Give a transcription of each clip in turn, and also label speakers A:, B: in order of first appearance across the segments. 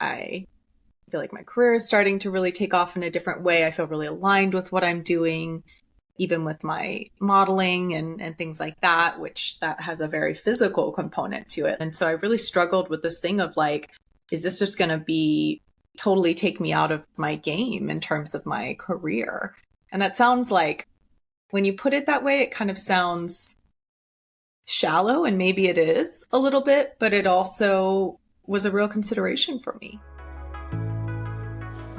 A: I feel like my career is starting to really take off in a different way. I feel really aligned with what I'm doing, even with my modeling and things like that, which that has a very physical component to it. And so I really struggled with this thing of like, is this just going to be totally take me out of my game in terms of my career? And that sounds like, when you put it that way, it kind of sounds shallow, and maybe it is a little bit, but it also was a real consideration for me.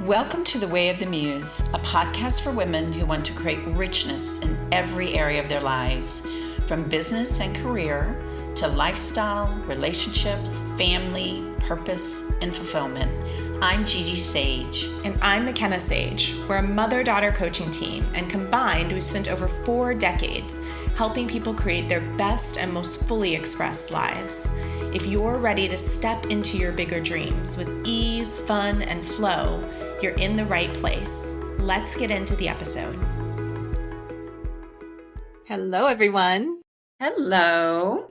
B: Welcome to The Way of the Muse, a podcast for women who want to create richness in every area of their lives, from business and career to lifestyle, relationships, family, purpose, and fulfillment. I'm Gigi Sage.
C: And I'm Makena Sage. We're a mother-daughter coaching team, and combined, we've spent over 4 decades helping people create their best and most fully expressed lives. If you're ready to step into your bigger dreams with ease, fun, and flow, you're in the right place. Let's get into the episode.
A: Hello, everyone.
B: Hello.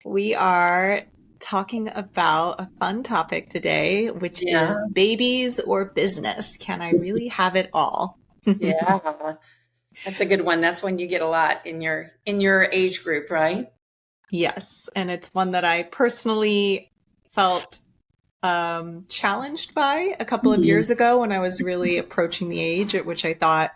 A: We are talking about a fun topic today, which is babies or business. Can I really have it all?
B: Yeah, that's a good one. That's one you get a lot in your age group, right?
A: Yes, and it's one that I personally felt challenged by a couple of years ago when I was really approaching the age at which I thought,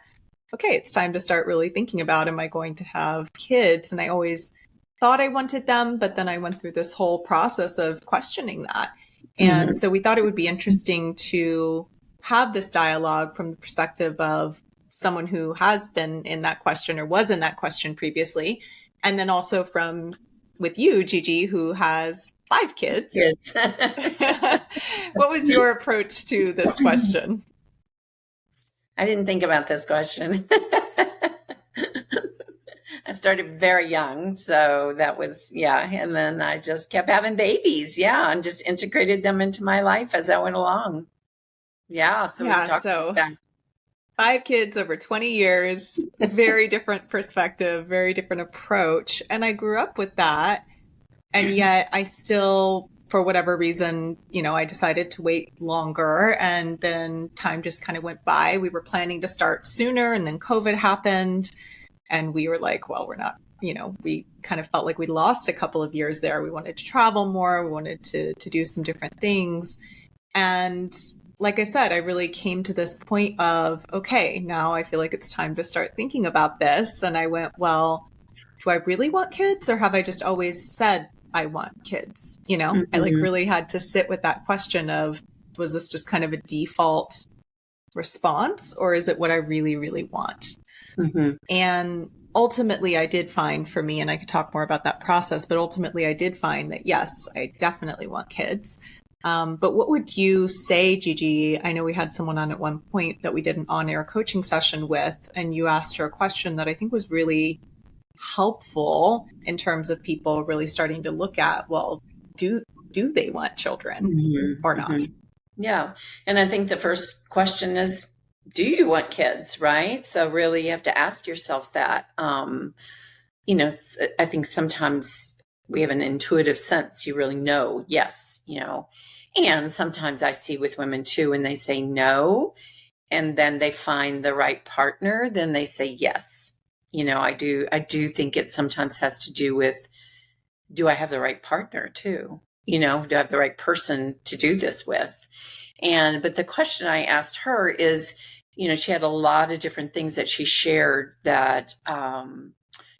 A: okay, it's time to start really thinking about, am I going to have kids? And I always thought I wanted them, but then I went through this whole process of questioning that. And so we thought it would be interesting to have this dialogue from the perspective of someone who has been in that question or was in that question previously. And then also with you, Gigi, who has 5 kids. What was your approach to this question?
B: I didn't think about this question. I started very young, so that was, and then I just kept having babies, and just integrated them into my life as I went along. So we talked about that.
A: 5 kids over 20 years, very different perspective, very different approach. And I grew up with that. And yet I still, for whatever reason, I decided to wait longer, and then time just kind of went by. We were planning to start sooner, and then COVID happened. And we were like, well, we're not, we kind of felt like we lost a couple of years there. We wanted to travel more. We wanted to do some different things. And like I said, I really came to this point of, okay, now I feel like it's time to start thinking about this. And I went, well, do I really want kids, or have I just always said I want kids? I really had to sit with that question of, was this just kind of a default response, or is it what I really, really want? And ultimately I did find for me, and I could talk more about that process, but ultimately I did find that, yes, I definitely want kids. But what would you say, Gigi? I know we had someone on at one point that we did an on-air coaching session with, and you asked her a question that I think was really helpful in terms of people really starting to look at, well, do they want children or not?
B: Yeah. And I think the first question is, do you want kids, right? So really you have to ask yourself that. I think sometimes we have an intuitive sense, you really know, yes, and sometimes I see with women too, when they say no, and then they find the right partner, then they say yes. I do think it sometimes has to do with, do I have the right partner too? Do I have the right person to do this with? But the question I asked her is, she had a lot of different things that she shared that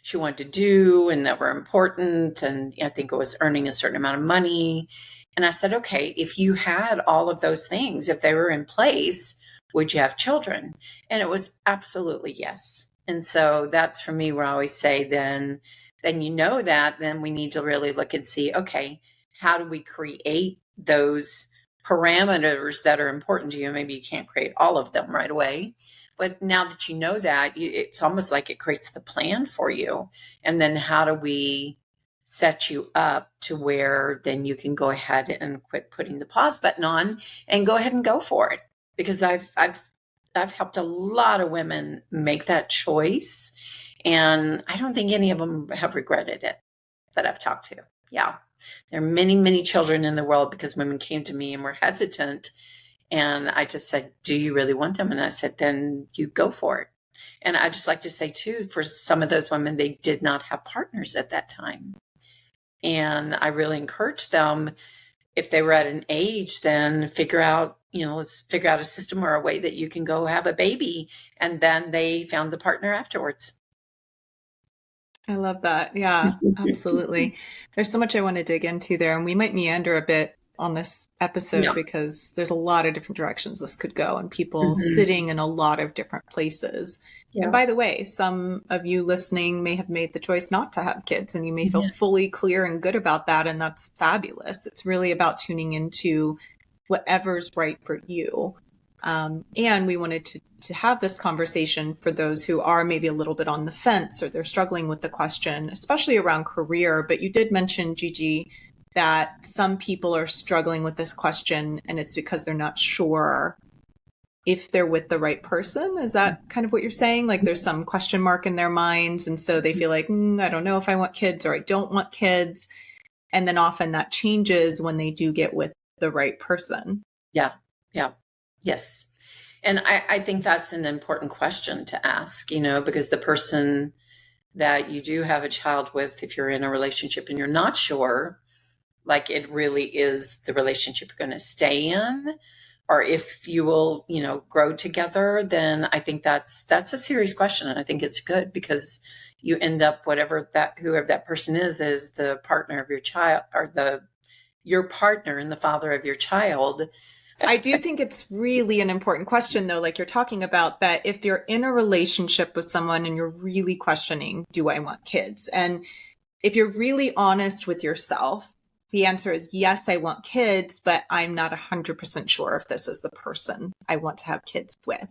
B: she wanted to do and that were important. And I think it was earning a certain amount of money. And I said, okay, if you had all of those things, if they were in place, would you have children? And it was absolutely yes. And so that's for me where I always say, then then we need to really look and see, okay, how do we create those parameters that are important to you? Maybe you can't create all of them right away, but now that you know that, it's almost like it creates the plan for you. And then how do we set you up to where then you can go ahead and quit putting the pause button on and go ahead and go for it? Because I've helped a lot of women make that choice, and I don't think any of them have regretted it that I've talked to. Yeah. There are many, many children in the world because women came to me and were hesitant. And I just said, do you really want them? And I said, then you go for it. And I just like to say too, for some of those women, they did not have partners at that time. And I really encouraged them, if they were at an age, then figure out, let's figure out a system or a way that you can go have a baby. And then they found the partner afterwards.
A: I love that. Yeah, absolutely. There's so much I want to dig into there, and we might meander a bit on this episode because there's a lot of different directions this could go and people sitting in a lot of different places. Yeah. And by the way, some of you listening may have made the choice not to have kids, and you may feel fully clear and good about that. And that's fabulous. It's really about tuning into whatever's right for you. And we wanted to have this conversation for those who are maybe a little bit on the fence or they're struggling with the question, especially around career. But you did mention, Gigi, that some people are struggling with this question and it's because they're not sure if they're with the right person. Is that kind of what you're saying? Like there's some question mark in their minds. And so they feel like, I don't know if I want kids or I don't want kids. And then often that changes when they do get with the right person.
B: Yeah. Yeah. Yes. And I think that's an important question to ask, because the person that you do have a child with, if you're in a relationship and you're not sure, like it really is the relationship you're going to stay in, or if you will, grow together, then I think that's a serious question. And I think it's good because you end up, whoever that person is the partner of your child, or your partner and the father of your child.
A: I do think it's really an important question, though, like you're talking about, that if you're in a relationship with someone and you're really questioning, do I want kids? And if you're really honest with yourself, the answer is yes, I want kids, but I'm not 100% sure if this is the person I want to have kids with.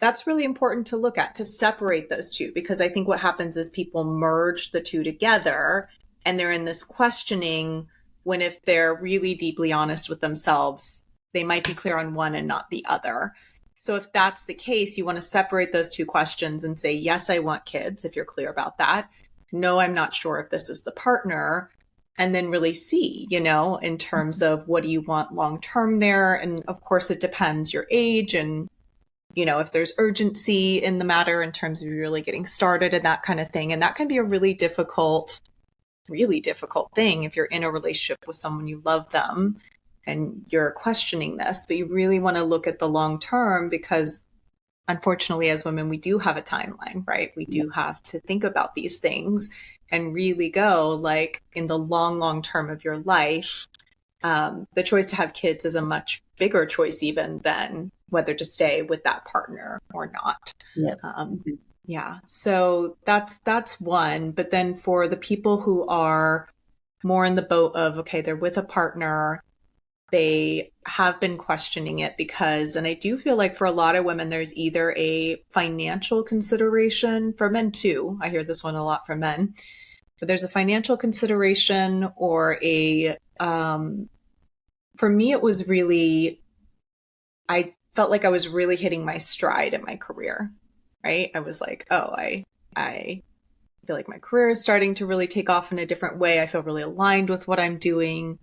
A: That's really important to look at, to separate those two, because I think what happens is people merge the two together and they're in this questioning when, if they're really deeply honest with themselves, they might be clear on one and not the other. So if that's the case, you want to separate those two questions and say, yes, I want kids, if you're clear about that. No, I'm not sure if this is the partner. And then really see, in terms of what do you want long-term there. And of course, it depends your age and, if there's urgency in the matter in terms of you really getting started and that kind of thing. And that can be a really difficult thing if you're in a relationship with someone, you love them and you're questioning this, but you really want to look at the long term, because unfortunately, as women, we do have a timeline, right? We do have to think about these things and really go, like, in the long term of your life. The choice to have kids is a much bigger choice even than whether to stay with that partner or not.
B: Yes.
A: Yeah. So that's one. But then for the people who are more in the boat of, okay, they're with a partner, they have been questioning it because, and I do feel like for a lot of women, there's either a financial consideration, for men too. I hear this one a lot from men, but there's a financial consideration or for me, it was really, I felt like I was really hitting my stride in my career, right? I was like, oh, I feel like my career is starting to really take off in a different way. I feel really aligned with what I'm doing.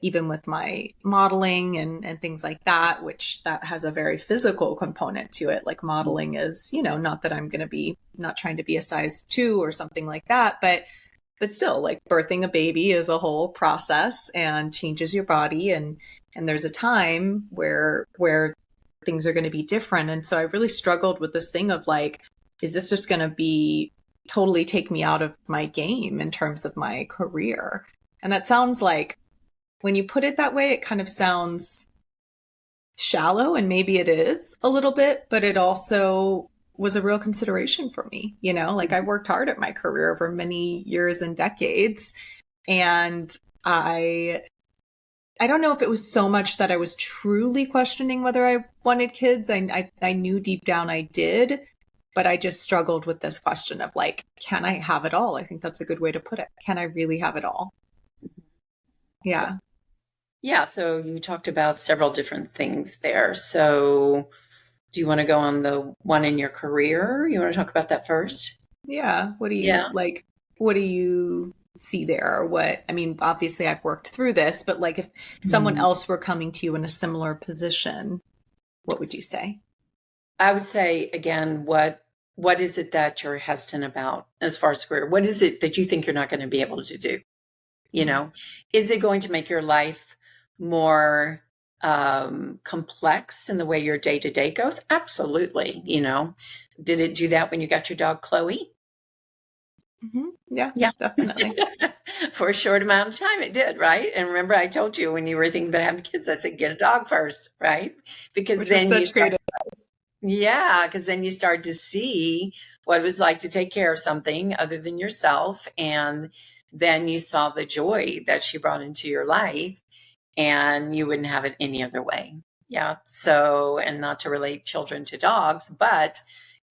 A: Even with my modeling and things like that, which that has a very physical component to it. Like modeling is, not that I'm going to be not trying to be a size 2 or something like that, but still, like birthing a baby is a whole process and changes your body. And there's a time where things are going to be different. And so I really struggled with this thing of like, is this just going to be totally take me out of my game in terms of my career? And that sounds like, when you put it that way, it kind of sounds shallow, and maybe it is a little bit, but it also was a real consideration for me. Like I worked hard at my career over many years and decades. And I don't know if it was so much that I was truly questioning whether I wanted kids. I knew deep down I did, but I just struggled with this question of like, can I have it all? I think that's a good way to put it. Can I really have it all? Yeah.
B: Yeah, so you talked about several different things there. So do you want to go on the one in your career? You want to talk about that first?
A: Yeah. What do you like? What do you see there? Or what, I mean, obviously I've worked through this, but like if someone else were coming to you in a similar position, what would you say?
B: I would say, again, what is it that you're hesitant about as far as career? What is it that you think you're not going to be able to do? You know, is it going to make your life more complex in the way your day to day goes? Absolutely. You know, did it do that when you got your dog, Chloe?
A: Yeah, definitely.
B: For a short amount of time, it did, right? And remember, I told you when you were thinking about having kids, I said, get a dog first, right? Because
A: Which
B: then
A: was such creative.
B: yeah, because then you start to see what it was like to take care of something other than yourself. And then you saw the joy that she brought into your life, and you wouldn't have it any other way. Yeah. So, and not to relate children to dogs, but,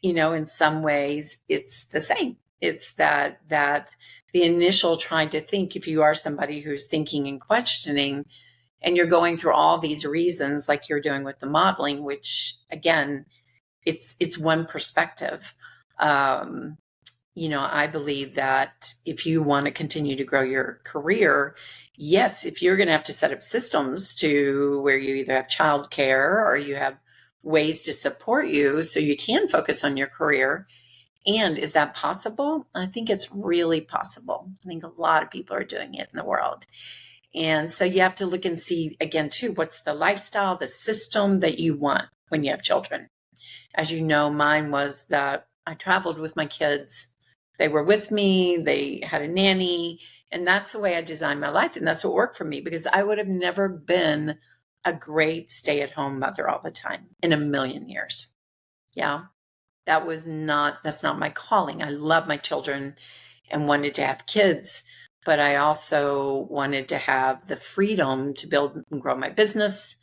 B: you know, in some ways it's the same. It's that the initial trying to think, if you are somebody who's thinking and questioning, and you're going through all these reasons like you're doing with the modeling, which again, it's one perspective. You know, I believe that if you want to continue to grow your career, yes, if you're going to have to set up systems to where you either have childcare or you have ways to support you so you can focus on your career. And is that possible? I think it's really possible. I think a lot of people are doing it in the world. And so you have to look and see again, too, what's the lifestyle, the system that you want when you have children. As you know, mine was that I traveled with my kids. They were with me. They had a nanny. And that's the way I designed my life. And that's what worked for me, because I would have never been a great stay-at-home mother all the time in a million years. Yeah. That's not my calling. I love my children and wanted to have kids, but I also wanted to have the freedom to build and grow my business,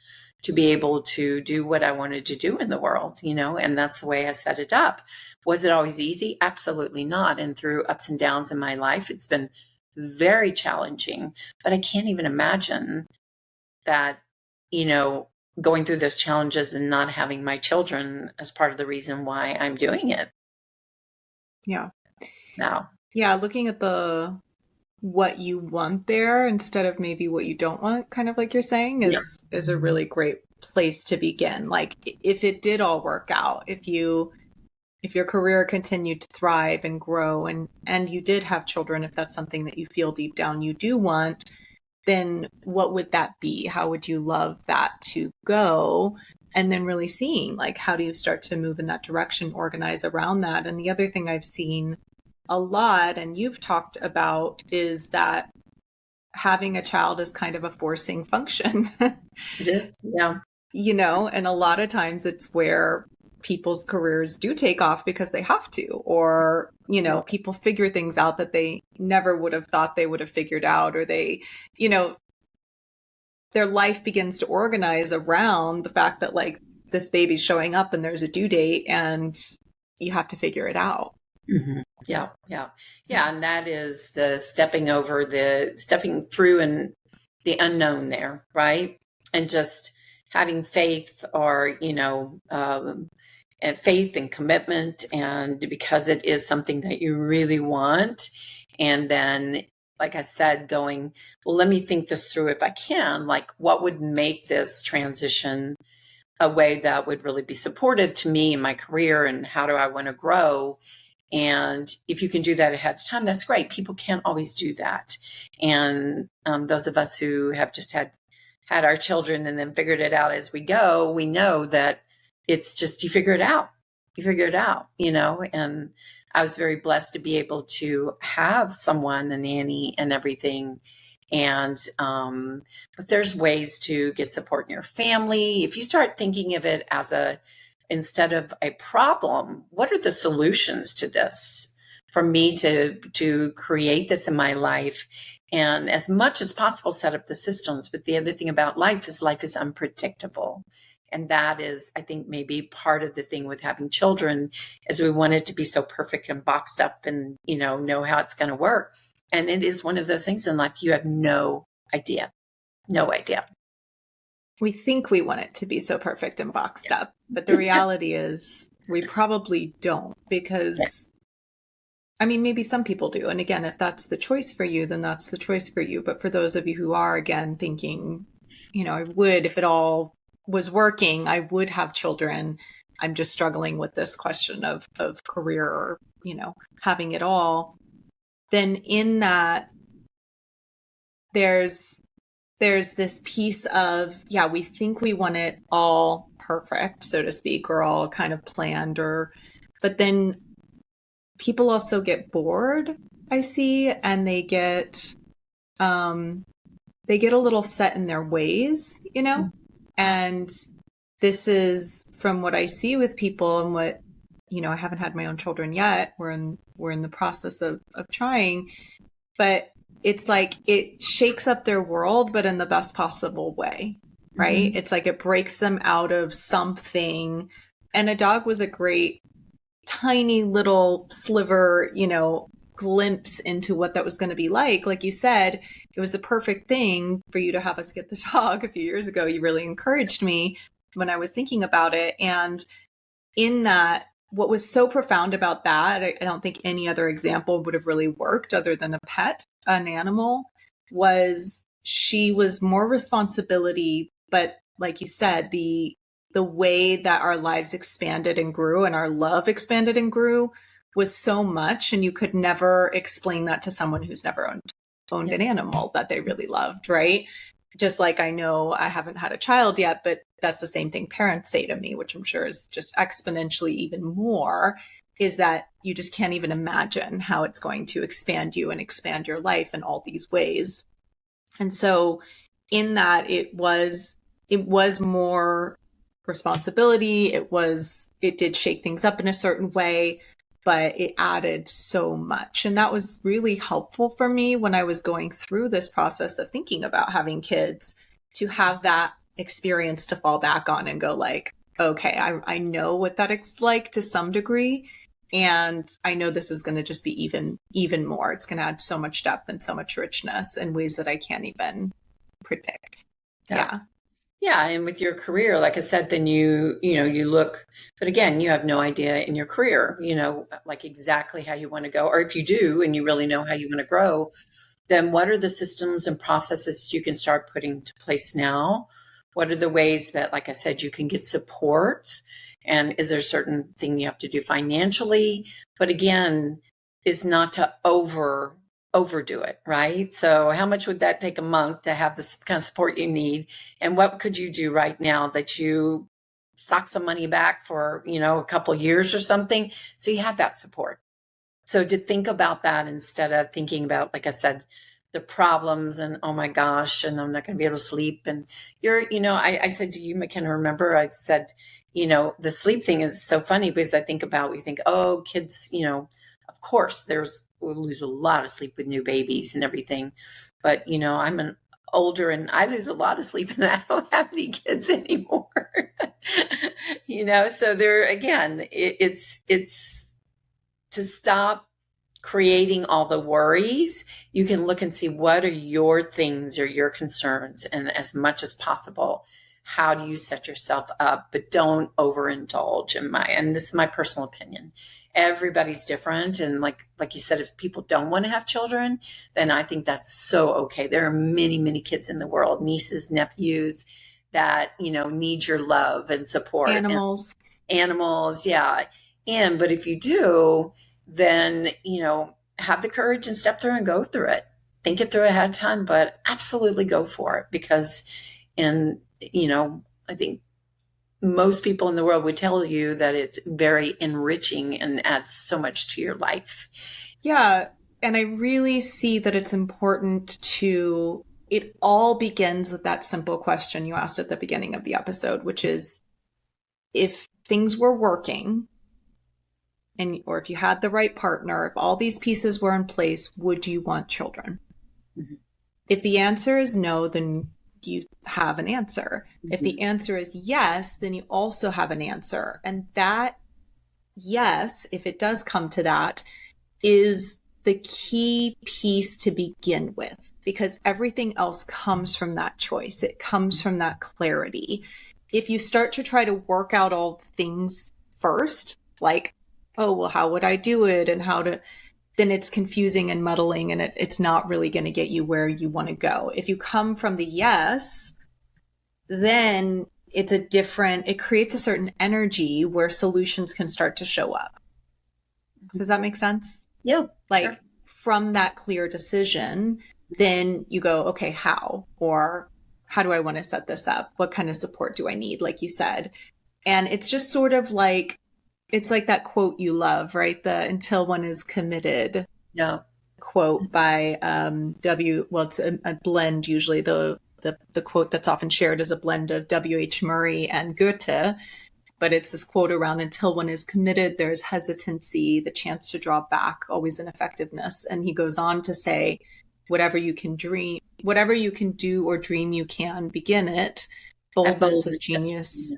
B: to be able to do what I wanted to do in the world, you know, and that's the way I set it up. Was it always easy? Absolutely not. And through ups and downs in my life, it's been very challenging, but I can't even imagine that, you know, going through those challenges and not having my children as part of the reason why I'm doing it.
A: Yeah.
B: Now.
A: Yeah. Looking at what you want there instead of maybe what you don't want, kind of like you're saying, is a really great place to begin. Like if it did all work out, if your career continued to thrive and grow and you did have children, if that's something that you feel deep down you do want, then what would that be? How would you love that to go? And then really seeing like, how do you start to move in that direction, organize around that? And the other thing I've seen a lot, and you've talked about, is that having a child is kind of a forcing function.
B: It is, yeah.
A: You know, and a lot of times it's where people's careers do take off because they have to, or, you know, people figure things out that they never would have thought they would have figured out, or they, you know, their life begins to organize around the fact that like this baby's showing up and there's a due date and you have to figure it out.
B: Mm-hmm. Yeah. And that is the stepping through and the unknown there, right? And just having faith, or, you know, and faith and commitment, and because it is something that you really want. And then, like I said, going, well, let me think this through if I can, like what would make this transition a way that would really be supportive to me in my career, and how do I want to grow? And if you can do that ahead of time, that's great. People can't always do that. And those of us who have just had our children and then figured it out as we go, we know that it's just, you figure it out, you know. And I was very blessed to be able to have someone, a nanny and everything. And, but there's ways to get support in your family. If you start thinking of it as instead of a problem, what are the solutions to this for me to create this in my life? And as much as possible, set up the systems. But the other thing about life is unpredictable. And that is, I think, maybe part of the thing with having children, is we want it to be so perfect and boxed up and, you know how it's going to work. And it is one of those things in life you have no idea.
A: We think we want it to be so perfect and boxed up, but the reality is we probably don't, because I mean, maybe some people do. And again, if that's the choice for you, then that's the choice for you. But for those of you who are, again, thinking, I would, if it all was working, I would have children. I'm just struggling with this question of career or, having it all. Then in that, there's this piece of, we think we want it all perfect, so to speak, or all kind of planned, but then people also get bored, I see, and they get a little set in their ways, and this is from what I see with people and what, I haven't had my own children yet. We're in the process of trying, but it's like it shakes up their world, but in the best possible way, right? Mm-hmm. It's like it breaks them out of something. And a dog was a great tiny little sliver, glimpse into what that was going to be like. Like you said, it was the perfect thing for you to have us get the dog a few years ago. You really encouraged me when I was thinking about it. And in that, what was so profound about that, I don't think any other example would have really worked other than a pet, an animal, was she was more responsibility. But like you said, the way that our lives expanded and grew and our love expanded and grew was so much. And you could never explain that to someone who's never owned an animal that they really loved, right? Just like I know I haven't had a child yet, but that's the same thing parents say to me, which I'm sure is just exponentially even more, is that you just can't even imagine how it's going to expand you and expand your life in all these ways. And so in that, it was more responsibility. It did shake things up in a certain way, but it added so much. And that was really helpful for me when I was going through this process of thinking about having kids, to have that experience to fall back on and go like, okay, I know what that's like to some degree. And I know this is going to just be even more. It's going to add so much depth and so much richness in ways that I can't even predict. Yeah.
B: Yeah. And with your career, like I said, then you look, but again, you have no idea in your career, like exactly how you want to go. Or if you do, and you really know how you want to grow, then what are the systems and processes you can start putting into place now? What are the ways that, like I said, you can get support? And is there a certain thing you have to do financially? But again, is not to overdo it, right? So how much would that take a month to have this kind of support you need? And what could you do right now that you sock some money back for, a couple years or something, so you have that support? So to think about that instead of thinking about, like I said, the problems and, oh my gosh, and I'm not going to be able to sleep. And I said to you, Makena, remember I said, the sleep thing is so funny because we think, oh, kids, of course we'll lose a lot of sleep with new babies and everything. But, I'm an older and I lose a lot of sleep and I don't have any kids anymore. So there again, it's to stop creating all the worries. You can look and see what are your things or your concerns, and as much as possible, how do you set yourself up? But don't overindulge and this is my personal opinion. Everybody's different. And like you said, if people don't want to have children, then I think that's so okay. There are many, many kids in the world, nieces, nephews that, need your love and support.
A: Animals.
B: Yeah. But if you do, then, have the courage and step through and go through it. Think it through ahead of time, but absolutely go for it because, I think most people in the world would tell you that it's very enriching and adds so much to your life.
A: Yeah. And I really see that it's important it all begins with that simple question you asked at the beginning of the episode, which is, if things were working, or if you had the right partner, if all these pieces were in place, would you want children? Mm-hmm. If the answer is no, then you have an answer. Mm-hmm. If the answer is yes, then you also have an answer. And that yes, if it does come to that, is the key piece to begin with, because everything else comes from that choice. It comes from that clarity. If you start to try to work out all things first, like, oh, well, how would I do it? And then it's confusing and muddling, and it's not really going to get you where you want to go. If you come from the yes, then it creates a certain energy where solutions can start to show up. Does that make sense?
B: Yeah.
A: Like
B: sure.
A: From that clear decision, then you go, okay, how? Or how do I want to set this up? What kind of support do I need? Like you said. And it's just sort of like, it's like that quote you love, right? The until one is committed quote by it's a blend. Usually the quote that's often shared is a blend of W.H. Murray and Goethe. But it's this quote around until one is committed, there's hesitancy, the chance to draw back, always ineffectiveness. And he goes on to say, whatever you can do or dream you can, begin it. Boldness is genius,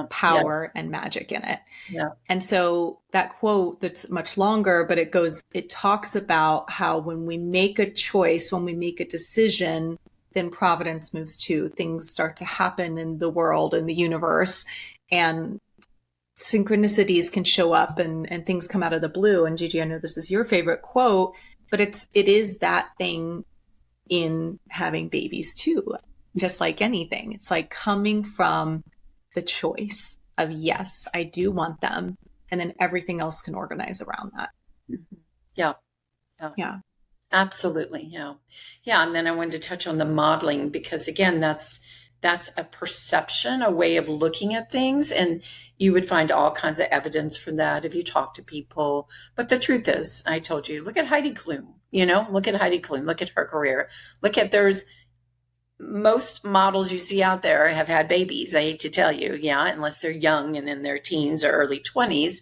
A: power and magic in it.
B: Yeah.
A: And so that quote that's much longer, but it talks about how when we make a choice, when we make a decision, then providence moves too. Things start to happen in the world, in the universe. And synchronicities can show up and things come out of the blue. And Gigi, I know this is your favorite quote, but it is that thing in having babies too. Just like anything, it's like coming from the choice of, yes, I do want them. And then everything else can organize around that.
B: Yeah. Absolutely. Yeah. And then I wanted to touch on the modeling, because again, that's a perception, a way of looking at things. And you would find all kinds of evidence for that if you talk to people. But the truth is, I told you, look at Heidi Klum, look at her career. There's most models you see out there have had babies. I hate to tell you. Unless they're young and in their teens or early 20s,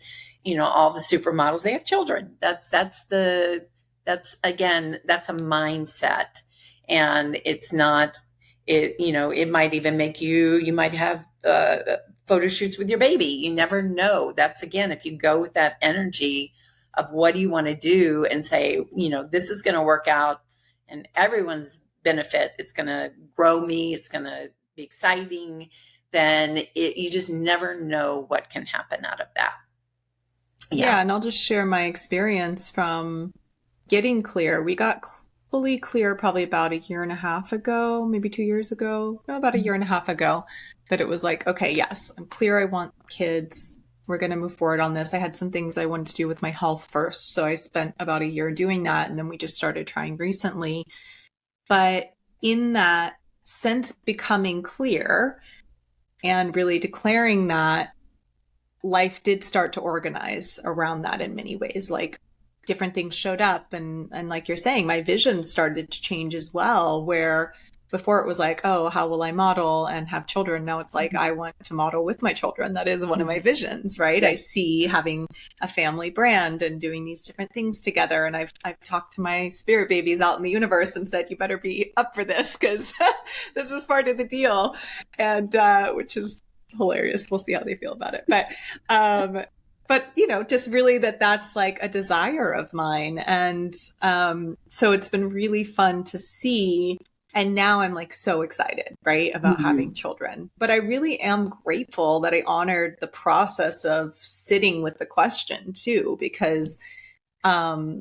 B: all the supermodels, they have children. That's a mindset. And it's not, it might even make you might have photo shoots with your baby. You never know. That's, again, if you go with that energy of what do you want to do and say, this is going to work out and everyone's benefit. It's going to grow me. It's going to be exciting. Then you just never know what can happen out of that.
A: Yeah. And I'll just share my experience from getting clear. We got fully clear probably about a year and a half ago, maybe 2 years ago, about a year and a half ago, that it was like, okay, yes, I'm clear. I want kids. We're going to move forward on this. I had some things I wanted to do with my health first. So I spent about a year doing that. And then we just started trying recently. But in that sense, becoming clear and really declaring that, life did start to organize around that in many ways. Like different things showed up. And like you're saying, my vision started to change as well, where before it was like, oh, how will I model and have children? Now it's like, I want to model with my children. That is one of my visions, right? I see having a family brand and doing these different things together. And I've talked to my spirit babies out in the universe and said, you better be up for this, because this is part of the deal. And which is hilarious. We'll see how they feel about it. But, just really that's like a desire of mine. And so it's been really fun to see. And now I'm like so excited, right, about having children. But I really am grateful that I honored the process of sitting with the question too, because I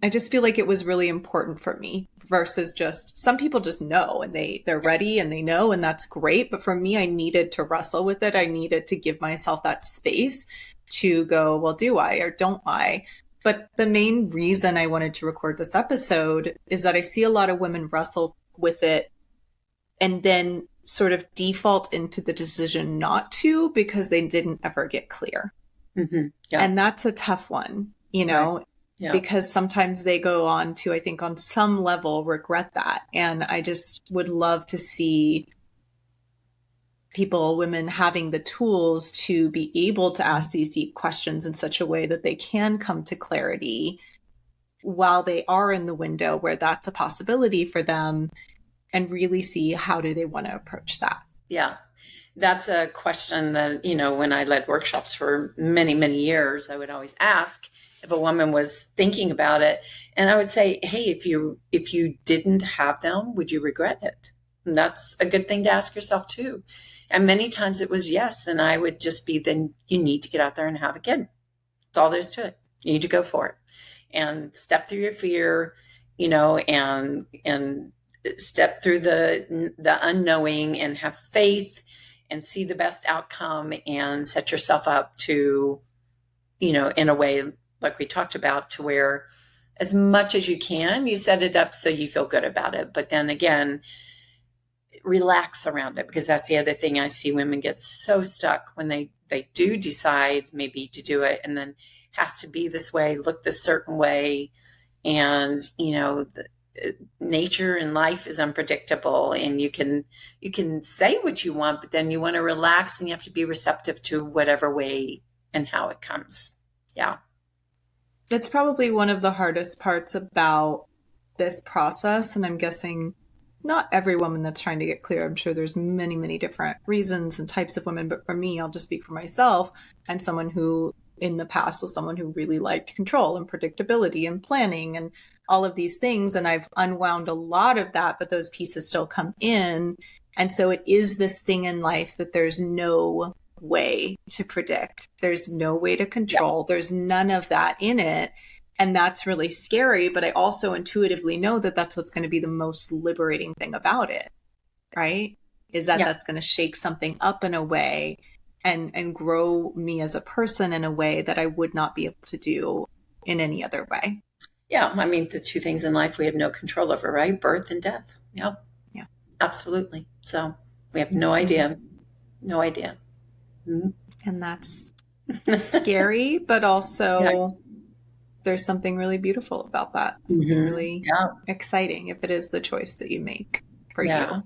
A: just feel like it was really important for me versus just some people just know and they're ready and they know, and that's great. But for me, I needed to wrestle with it. I needed to give myself that space to go, well, do I or don't I? But the main reason I wanted to record this episode is that I see a lot of women wrestle with it and then sort of default into the decision not to because they didn't ever get clear. Mm-hmm. Yeah. And that's a tough one, right. Because sometimes they go on to, I think on some level, regret that. And I just would love to see women having the tools to be able to ask these deep questions in such a way that they can come to clarity while they are in the window where that's a possibility for them, and really see how do they want to approach that.
B: Yeah. That's a question that, when I led workshops for many, many years, I would always ask if a woman was thinking about it. And I would say, hey, if you didn't have them, would you regret it? And that's a good thing to ask yourself too. And many times it was yes. And I would just be, then you need to get out there and have a kid. That's all there is to it. You need to go for it. and step through your fear, and step through the unknowing and have faith and see the best outcome and set yourself up to, in a way like we talked about, to where as much as you can, you set it up so you feel good about it. But then again, relax around it, because that's the other thing I see women get so stuck when they do decide maybe to do it, and then has to be this way, look this certain way. And, nature and life is unpredictable, and you can say what you want, but then you want to relax and you have to be receptive to whatever way and how it comes. Yeah.
A: That's probably one of the hardest parts about this process. And I'm guessing not every woman that's trying to get clear. I'm sure there's many, many different reasons and types of women. But for me, I'll just speak for myself. I'm someone who in the past was someone who really liked control and predictability and planning and all of these things. And I've unwound a lot of that, but those pieces still come in. And so it is this thing in life that there's no way to predict. There's no way to control. There's none of that in it. And that's really scary. But I also intuitively know that that's what's going to be the most liberating thing about it, right? Is that that's going to shake something up in a way and grow me as a person in a way that I would not be able to do in any other way.
B: Yeah. I mean, the two things in life we have no control over, right? Birth and death. Yeah.
A: Yeah.
B: Absolutely. So we have no idea. No idea. Mm-hmm.
A: And that's scary, but also there's something really beautiful about that. Something really exciting if it is the choice that you make for you.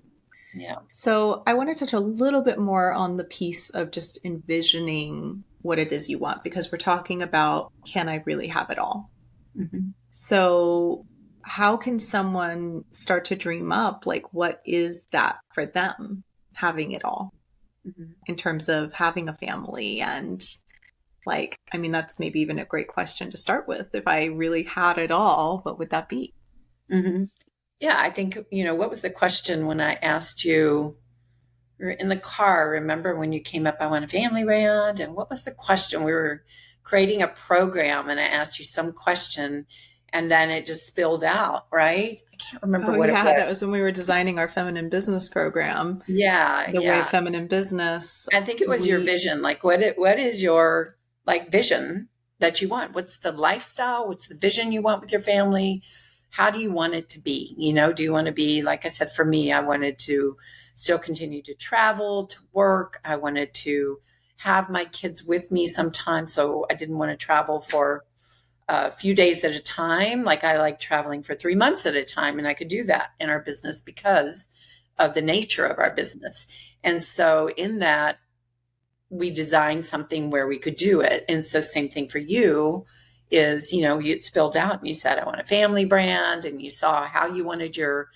B: Yeah.
A: So I want to touch a little bit more on the piece of just envisioning what it is you want, because we're talking about, can I really have it all?
B: Mm-hmm.
A: So how can someone start to dream up, like, what is that for them, having it all? Mm-hmm. In terms of having a family and like, I mean, that's maybe even a great question to start with. If I really had it all, what would that be?
B: Mm-hmm. Yeah, I think, what was the question when I asked you, we were in the car, remember when you came up, I want a family round? And what was the question? We were creating a program and I asked you some question and then it just spilled out, right? I can't remember what it was.
A: That was when we were designing our feminine business program.
B: Yeah.
A: The way of feminine business.
B: I think it was your vision. Like, what is your vision that you want? What's the lifestyle? What's the vision you want with your family? How do you want it to be? Do you want to be, like I said, for me, I wanted to still continue to travel, to work. I wanted to have my kids with me sometimes. So I didn't want to travel for a few days at a time. Like, I like traveling for 3 months at a time. And I could do that in our business because of the nature of our business. And so in that, we designed something where we could do it. And so same thing for you is, you spilled out and you said, I want a family brand, and you saw how you wanted your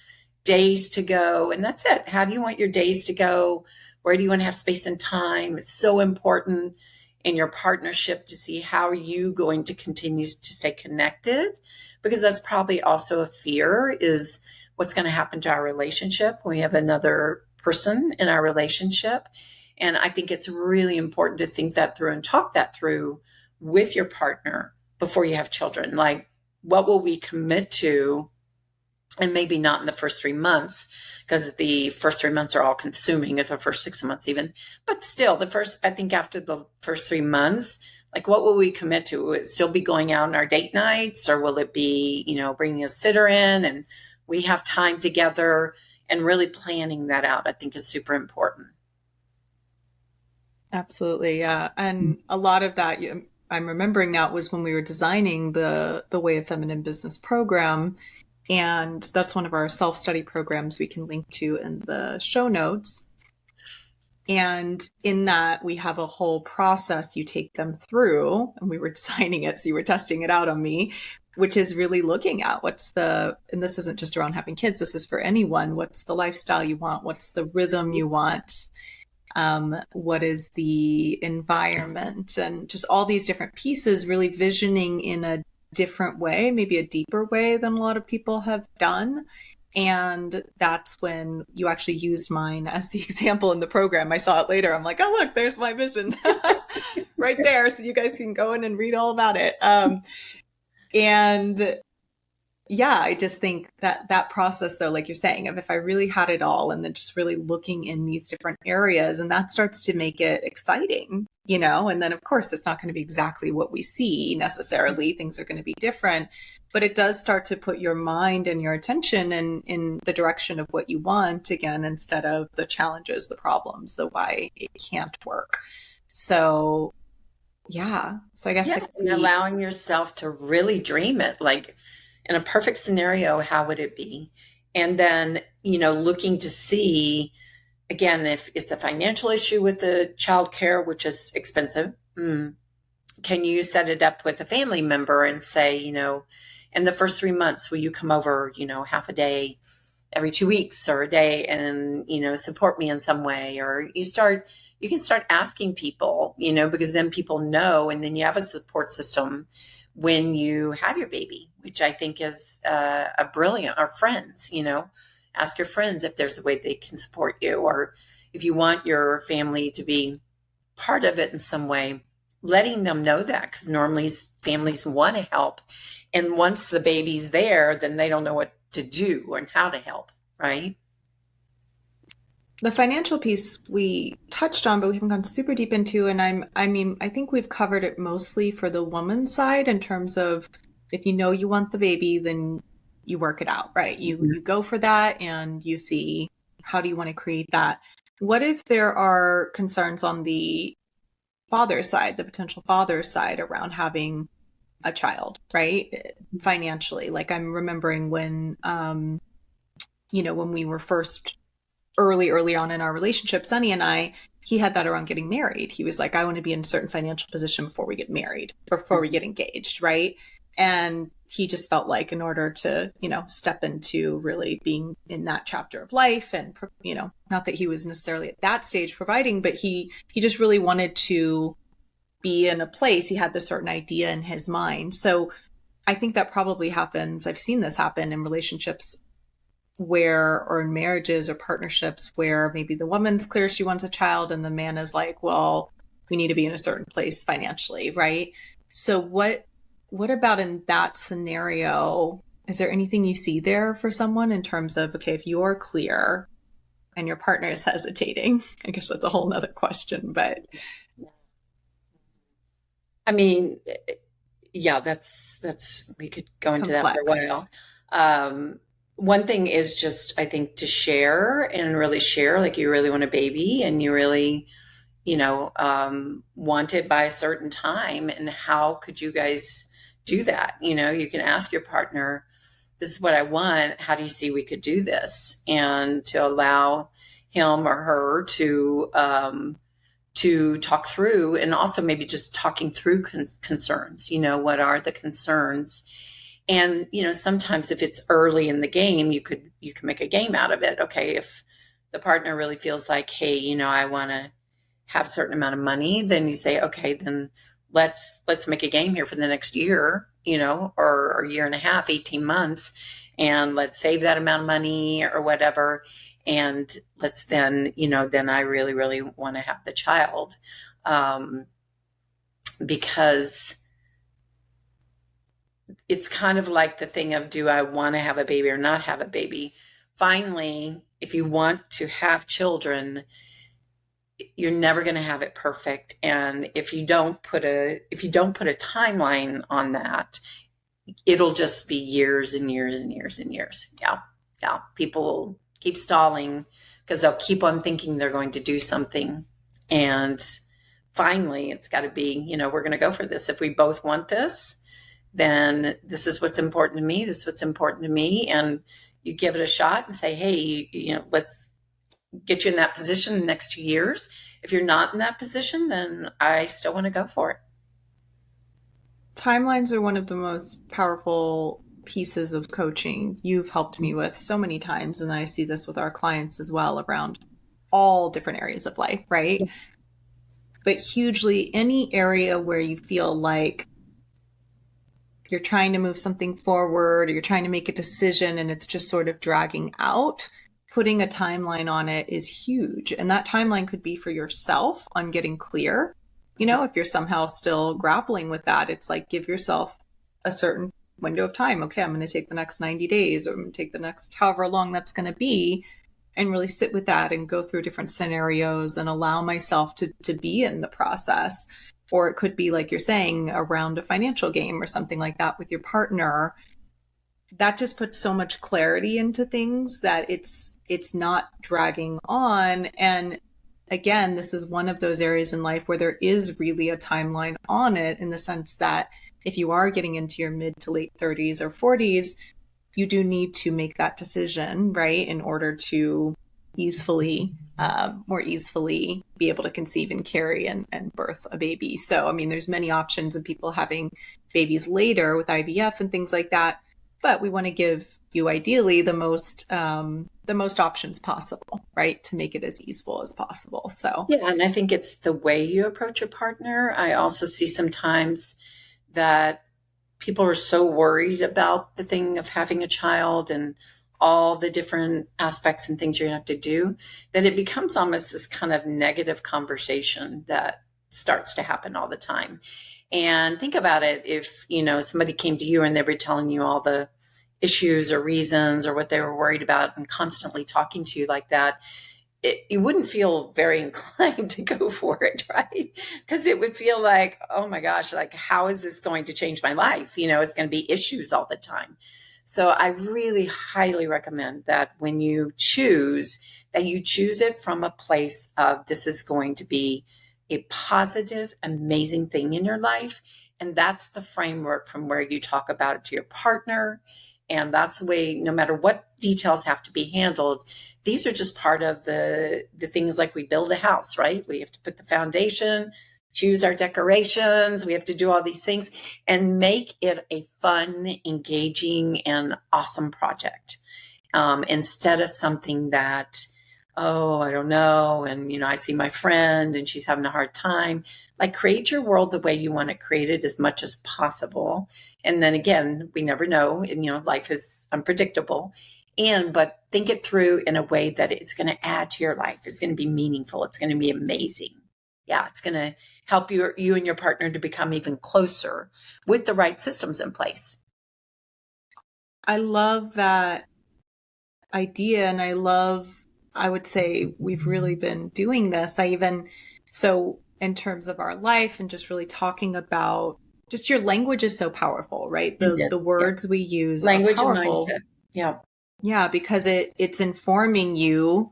B: days to go. And that's it. How do you want your days to go? Where do you want to have space and time? It's so important in your partnership to see how are you going to continue to stay connected, because that's probably also a fear, is what's going to happen to our relationship when we have another person in our relationship. And I think it's really important to think that through and talk that through with your partner before you have children. Like, what will we commit to? And maybe not in the first 3 months, because the first 3 months are all consuming, or the first 6 months even. But still, I think after the first 3 months, like, what will we commit to? Will it still be going out on our date nights, or will it be, bringing a sitter in and we have time together? And really planning that out, I think, is super important.
A: Absolutely. Yeah. And a lot of that, I'm remembering now, was when we were designing the Way of Feminine Business program. And that's one of our self-study programs we can link to in the show notes. And in that, we have a whole process you take them through, and we were designing it, so you were testing it out on me, which is really looking at and this isn't just around having kids, this is for anyone. What's the lifestyle you want? What's the rhythm you want? What is the environment? And just all these different pieces, really visioning in a different way, maybe a deeper way than a lot of people have done. And that's when you actually used mine as the example in the program. I saw it later. I'm like, oh, look, there's my vision right there. So you guys can go in and read all about it. And yeah, I just think that that process, though, like you're saying, of if I really had it all and then just really looking in these different areas, and that starts to make it exciting, you know, and then of course it's not going to be exactly what we see necessarily. Things are going to be different, but it does start to put your mind and your attention in the direction of what you want again, instead of the challenges, the problems, the why it can't work. So yeah. So I guess
B: and allowing yourself to really dream it, like in a perfect scenario, how would it be? And then, looking to see, again, if it's a financial issue with the childcare, which is expensive, can you set it up with a family member and say, in the first 3 months, will you come over, half a day every 2 weeks or a day and, support me in some way? Or you can start asking people, because then people know, and then you have a support system when you have your baby, which I think is a brilliant, or friends, ask your friends if there's a way they can support you, or if you want your family to be part of it in some way, letting them know that, because normally families want to help. And once the baby's there, then they don't know what to do and how to help, right?
A: The financial piece we touched on, but we haven't gone super deep into. And I think we've covered it mostly for the woman's side in terms of if you know you want the baby, then you work it out, right? You go for that and you see how do you want to create that. What if there are concerns on the father's side, the potential father's side around having a child, right? Financially. Like I'm remembering when, when we were first early on in our relationship, Sunny and he had that around getting married. He was like, I want to be in a certain financial position before we get married, before we get engaged, right? And he just felt like in order to, step into really being in that chapter of life and, not that he was necessarily at that stage providing, but he just really wanted to be in a place. He had this certain idea in his mind. So I think that probably happens. I've seen this happen in relationships or in marriages or partnerships where maybe the woman's clear she wants a child and the man is like, well, we need to be in a certain place financially, right? So what about in that scenario? Is there anything you see there for someone in terms of, okay, if you're clear and your partner is hesitating? I guess that's a whole nother question, but.
B: I mean, yeah, we could go into
A: complex.
B: That for a while. One thing is just, I think, to share and really share, like you really want a baby and you really, want it by a certain time. And how could you guys do that? You can ask your partner, this is what I want. How do you see we could do this? And to allow him or her to talk through, and also maybe just talking through concerns, what are the concerns? And, sometimes if it's early in the game, you can make a game out of it. Okay. If the partner really feels like, hey, I want to have a certain amount of money, then you say, okay, then let's make a game here for the next year, or a year and a half, 18 months. And let's save that amount of money or whatever. And let's then, then I really, really want to have the child. Because it's kind of like the thing of, do I want to have a baby or not have a baby? Finally, if you want to have children, you're never going to have it perfect. And if you don't put a timeline on that, it'll just be years and years and years and years. Yeah. People keep stalling because they'll keep on thinking they're going to do something. And finally, it's got to be, we're going to go for this. If we both want this, then this is what's important to me. This is what's important to me. And you give it a shot and say, hey, let's get you in that position in the next 2 years. If you're not in that position, then I still want to go for it.
A: Timelines are one of the most powerful pieces of coaching you've helped me with so many times. And I see this with our clients as well around all different areas of life, right? Yeah. But hugely, any area where you feel like you're trying to move something forward or you're trying to make a decision and it's just sort of dragging out, putting a timeline on it is huge. And that timeline could be for yourself on getting clear. If you're somehow still grappling with that, it's like give yourself a certain window of time. Okay, I'm going to take the next 90 days, or I'm going to take the next however long that's going to be, and really sit with that and go through different scenarios and allow myself to be in the process. Or it could be, like you're saying, around a financial game or something like that with your partner. That just puts so much clarity into things that it's not dragging on. And again, this is one of those areas in life where there is really a timeline on it, in the sense that if you are getting into your mid to late 30s or 40s, you do need to make that decision, right, in order to more easily be able to conceive and carry and birth a baby. So, I mean, there's many options of people having babies later with IVF and things like that, but we want to give you ideally the most options possible, right, to make it as easeful as possible. So
B: yeah, and I think it's the way you approach your partner. I also see sometimes that people are so worried about the thing of having a child and all the different aspects and things you're going to have to do, that it becomes almost this kind of negative conversation that starts to happen all the time. And think about it, if, somebody came to you and they were telling you all the issues or reasons or what they were worried about and constantly talking to you like that, you wouldn't feel very inclined to go for it, right? Because it would feel like, oh my gosh, like, how is this going to change my life? It's going to be issues all the time. So I really highly recommend that when you choose, that you choose it from a place of, this is going to be a positive, amazing thing in your life. And that's the framework from where you talk about it to your partner. And that's the way, no matter what details have to be handled, these are just part of the things, like we build a house, right? We have to put the foundation, choose our decorations. We have to do all these things and make it a fun, engaging, and awesome project. Instead of something that, oh, I don't know. And, I see my friend and she's having a hard time. Like, create your world the way you want it created as much as possible. And then again, we never know. And, life is unpredictable. But think it through in a way that it's going to add to your life. It's going to be meaningful. It's going to be amazing. Yeah, it's going to help you and your partner to become even closer with the right systems in place.
A: I love that idea. And I would say we've really been doing this. So in terms of our life and just really talking about, just your language is so powerful, right? The words we use,
B: language
A: are
B: and
A: powerful.
B: mindset. Yeah.
A: Yeah, because it's informing you.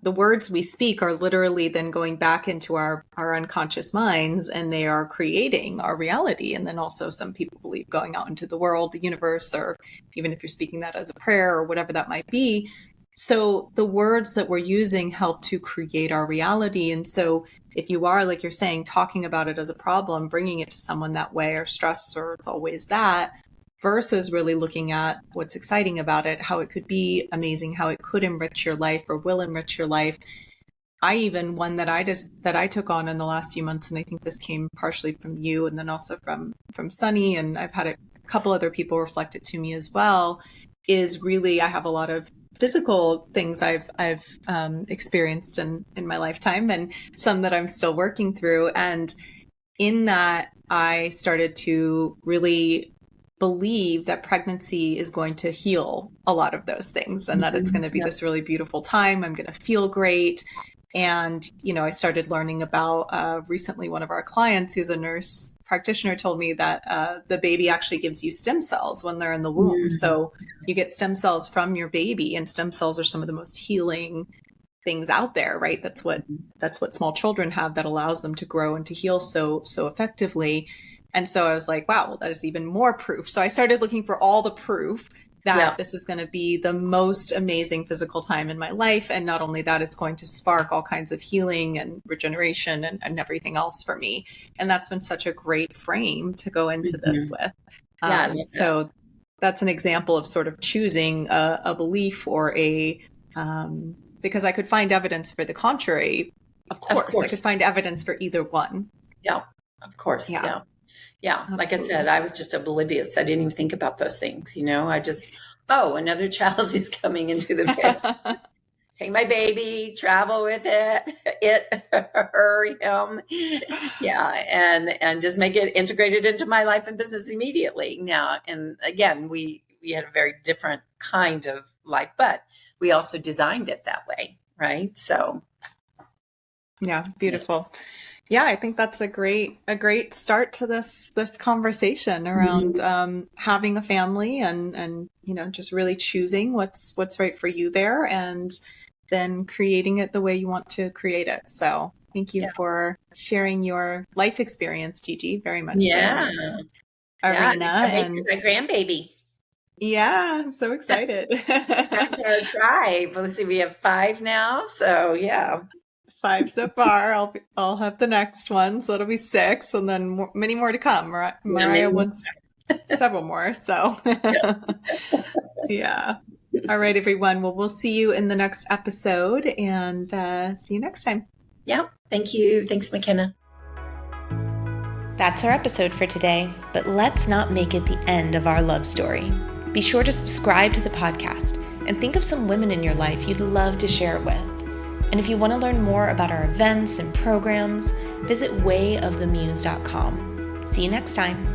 A: The words we speak are literally then going back into our unconscious minds, and they are creating our reality. And then also, some people believe going out into the world, the universe, or even if you're speaking that as a prayer or whatever that might be. So the words that we're using help to create our reality. And so if you are, like you're saying, talking about it as a problem, bringing it to someone that way, or stress, or it's always that, versus really looking at what's exciting about it, how it could be amazing, how it could enrich your life or will enrich your life. One that I took on in the last few months, and I think this came partially from you and then also from Sunny, and I've had a couple other people reflect it to me as well, is really, I have a lot of physical things I've experienced in my lifetime, and some that I'm still working through. And in that, I started to really believe that pregnancy is going to heal a lot of those things, and that it's going to be this really beautiful time. I'm going to feel great. And, I started learning about, recently, one of our clients who's a nurse practitioner told me that the baby actually gives you stem cells when they're in the womb. So you get stem cells from your baby, and stem cells are some of the most healing things out there, right? That's what small children have, that allows them to grow and to heal so effectively. And so I was like, wow, well, that is even more proof. So I started looking for all the proof that this is going to be the most amazing physical time in my life. And not only that, it's going to spark all kinds of healing and regeneration and everything else for me. And that's been such a great frame to go into this with. So that's an example of sort of choosing a belief or because I could find evidence for the contrary. Of course. I could find evidence for either one.
B: Yeah, of course. Yeah. Like I said, I was just oblivious. I didn't even think about those things. I just, another child is coming into the bed. take my baby, travel with it, her, him. Yeah. And just make it integrated into my life and business immediately now. And again, we had a very different kind of life, but we also designed it that way. Right. So.
A: Yeah. Beautiful. Yeah, I think that's a great start to this conversation around having a family and just really choosing what's right for you there, and then creating it the way you want to create it. So thank you for sharing your life experience, Gigi, very much.
B: Yeah.
A: Arena
B: and my grandbaby.
A: Yeah, I'm so excited.
B: That's our tribe. Let's see, we have 5 now. So yeah.
A: 5 so far. I'll have the next one, so it'll be 6, and then many more to come. Mariah wants several more, so yeah. All right, everyone. Well, we'll see you in the next episode, and see you next time.
B: Yeah. Thank you. Thanks, Makena.
C: That's our episode for today, but let's not make it the end of our love story. Be sure to subscribe to the podcast and think of some women in your life you'd love to share it with. And if you want to learn more about our events and programs, visit wayofthemuse.com. See you next time.